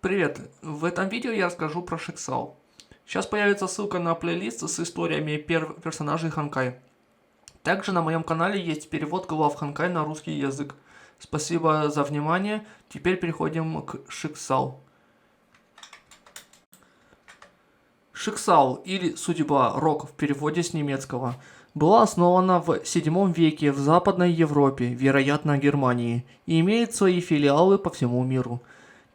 Привет! В этом видео я расскажу про Шексал. Сейчас появится ссылка на плейлист с историями персонажей Ханкай. Также на моем канале есть перевод глав Ханкай на русский язык. Спасибо за внимание. Теперь переходим к Шексал. Шексал, или судьба Рок в переводе с немецкого, была основана в VII веке в Западной Европе, вероятно Германии, и имеет свои филиалы по всему миру.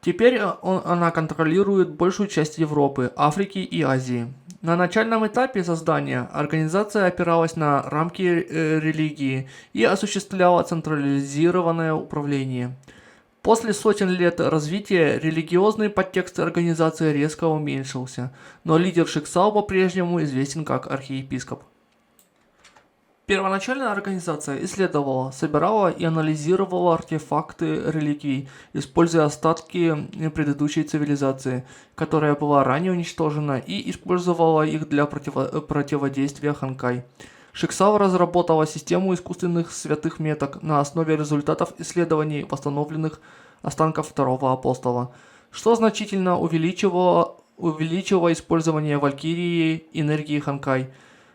Теперь она контролирует большую часть Европы, Африки и Азии. На начальном этапе создания организация опиралась на рамки религии и осуществляла централизованное управление. После сотен лет развития религиозный подтекст организации резко уменьшился, но лидер Шиксал по-прежнему известен как архиепископ. Первоначально организация исследовала, собирала и анализировала артефакты реликвий, используя остатки предыдущей цивилизации, которая была ранее уничтожена, и использовала их для противодействия Ханкай. Шиксал разработала систему искусственных святых меток на основе результатов исследований восстановленных останков второго апостола, что значительно увеличивало использование Валькирии энергии Ханкай.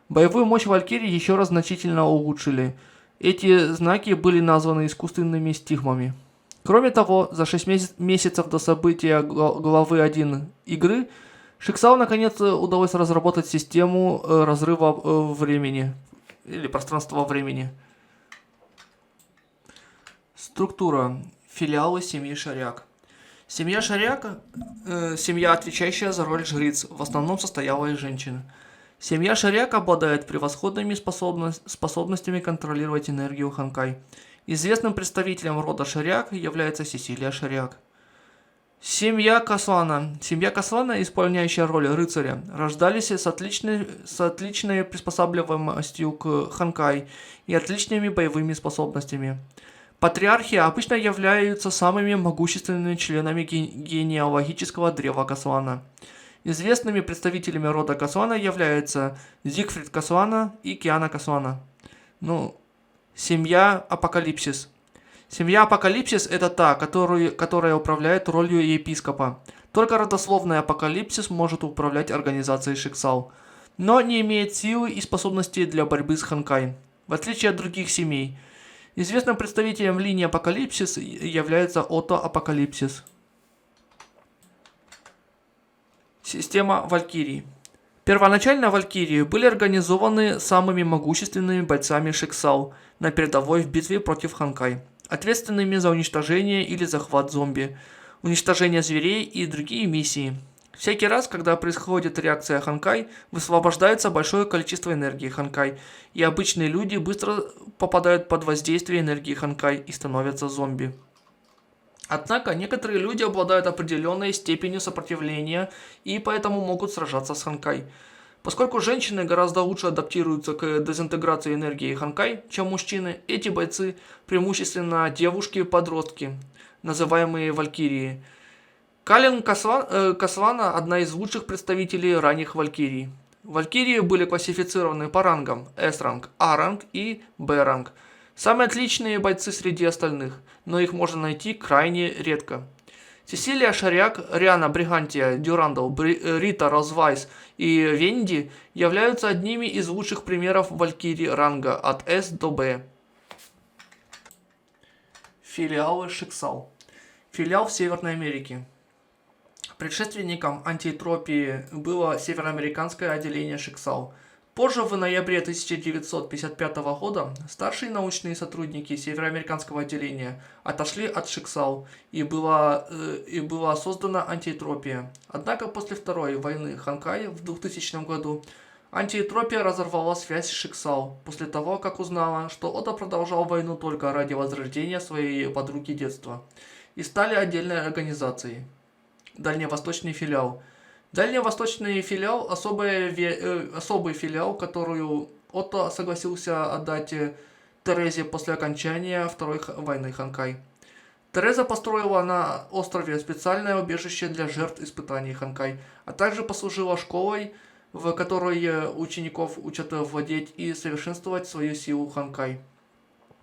Боевую мощь Валькирии еще раз значительно улучшили. Эти знаки были названы искусственными стигмами. Кроме того, за 6 месяцев до события главы 1 игры, Шиксау наконец удалось разработать систему разрыва времени, или пространства-времени. Структура. Филиалы семьи Шаряк. Семья Шаряк – семья, отвечающая за роль жриц, в основном состояла из женщин. Семья Шаряк обладает превосходными способностями контролировать энергию Ханкай. Известным представителем рода Шаряк является Сесилия Шаряк. Семья Каслана. Семья Каслана, исполняющая роль рыцаря, рождались с отличной приспосабливаемостью к Ханкай и отличными боевыми способностями. Патриархи обычно являются самыми могущественными членами генеалогического древа Каслана. Известными представителями рода Каслана являются Зигфрид Каслана и Киана Каслана. Семья Апокалипсис. Семья Апокалипсис – это та, которая управляет ролью епископа. Только родословный Апокалипсис может управлять организацией Шиксал, но не имеет силы и способностей для борьбы с Ханкай, в отличие от других семей. Известным представителем линии Апокалипсис является Отто Апокалипсис. Система Валькирии. Первоначально Валькирии были организованы самыми могущественными бойцами Шиксал на передовой в битве против Ханкай, ответственными за уничтожение или захват зомби, уничтожение зверей и другие миссии. Всякий раз, когда происходит реакция Ханкай, высвобождается большое количество энергии Ханкай, и обычные люди быстро попадают под воздействие энергии Ханкай и становятся зомби. Однако некоторые люди обладают определенной степенью сопротивления и поэтому могут сражаться с Ханкай. Поскольку женщины гораздо лучше адаптируются к дезинтеграции энергии Ханкай, чем мужчины, эти бойцы преимущественно девушки-подростки, называемые Валькирии. Кален Каслана – одна из лучших представителей ранних Валькирий. Валькирии были классифицированы по рангам S-ранг, A-ранг и B-ранг. Самые отличные бойцы среди остальных, но их можно найти крайне редко. Сесилия Шаряк, Риана Бригантия, Дюрандал, Рита Розвайс и Венди являются одними из лучших примеров Валькирий ранга от S до B. Филиалы Шиксал. Филиал в Северной Америке. Предшественником антиэтропии было североамериканское отделение Шиксал. Позже, в ноябре 1955 года, старшие научные сотрудники североамериканского отделения отошли от Шиксал, и была создана антиэтропия. Однако после Второй войны Ханкай в 2000 году антиэтропия разорвала связь с Шиксал, после того, как узнала, что Ода продолжал войну только ради возрождения своей подруги детства, и стали отдельной организацией. Дальневосточный филиал. Дальневосточный филиал – особый филиал, которую Отто согласился отдать Терезе после окончания Второй войны Ханкай. Тереза построила на острове специальное убежище для жертв испытаний Ханкай, а также послужила школой, в которой учеников учат владеть и совершенствовать свою силу Ханкай.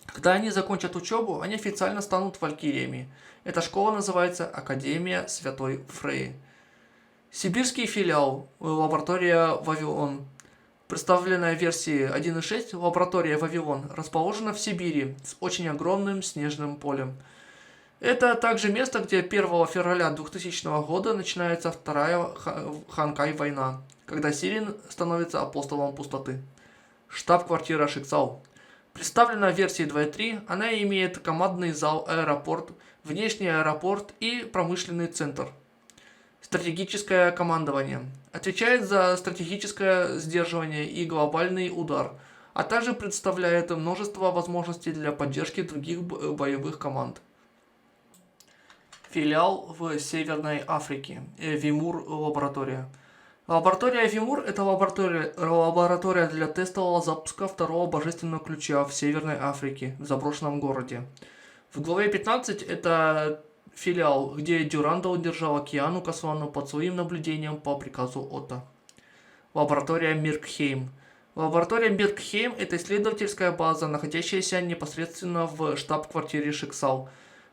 Когда они закончат учебу, они официально станут валькириями. Эта школа называется Академия Святой Фреи. Сибирский филиал лаборатория Вавилон. Представленная в версии 1.6 лаборатория Вавилон расположена в Сибири с очень огромным снежным полем. Это также место, где 1 февраля 2000 года начинается вторая Ханкай война, когда Сирин становится апостолом пустоты. Штаб-квартира Шиксал. Представлена в версии 2.3, она имеет командный зал, аэропорт, внешний аэропорт и промышленный центр. Стратегическое командование. Отвечает за стратегическое сдерживание и глобальный удар, а также представляет множество возможностей для поддержки других боевых команд. Филиал в Северной Африке. Вимур лаборатория. Лаборатория Вимур – это лаборатория для тестового запуска второго божественного ключа в Северной Африке, в заброшенном городе. В главе 15 это филиал, где Дюрандал держал Киану Касвану под своим наблюдением по приказу Отто. Лаборатория Миркхейм. Лаборатория Миркхейм – это исследовательская база, находящаяся непосредственно в штаб-квартире Шиксал.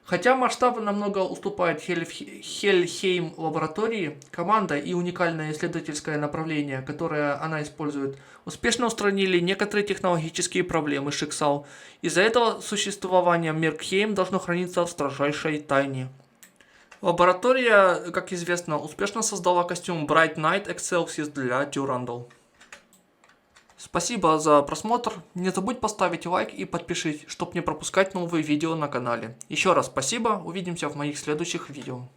Хотя масштабы намного уступают Хельхейм лаборатории, команда и уникальное исследовательское направление, которое она использует, успешно устранили некоторые технологические проблемы Шиксал. Из-за этого существование Миркхейм должно храниться в строжайшей тайне. Лаборатория, как известно, успешно создала костюм Bright Knight Excelsius для Дюрандал. Спасибо за просмотр, не забудь поставить лайк и подпишись, чтобы не пропускать новые видео на канале. Еще раз спасибо, увидимся в моих следующих видео.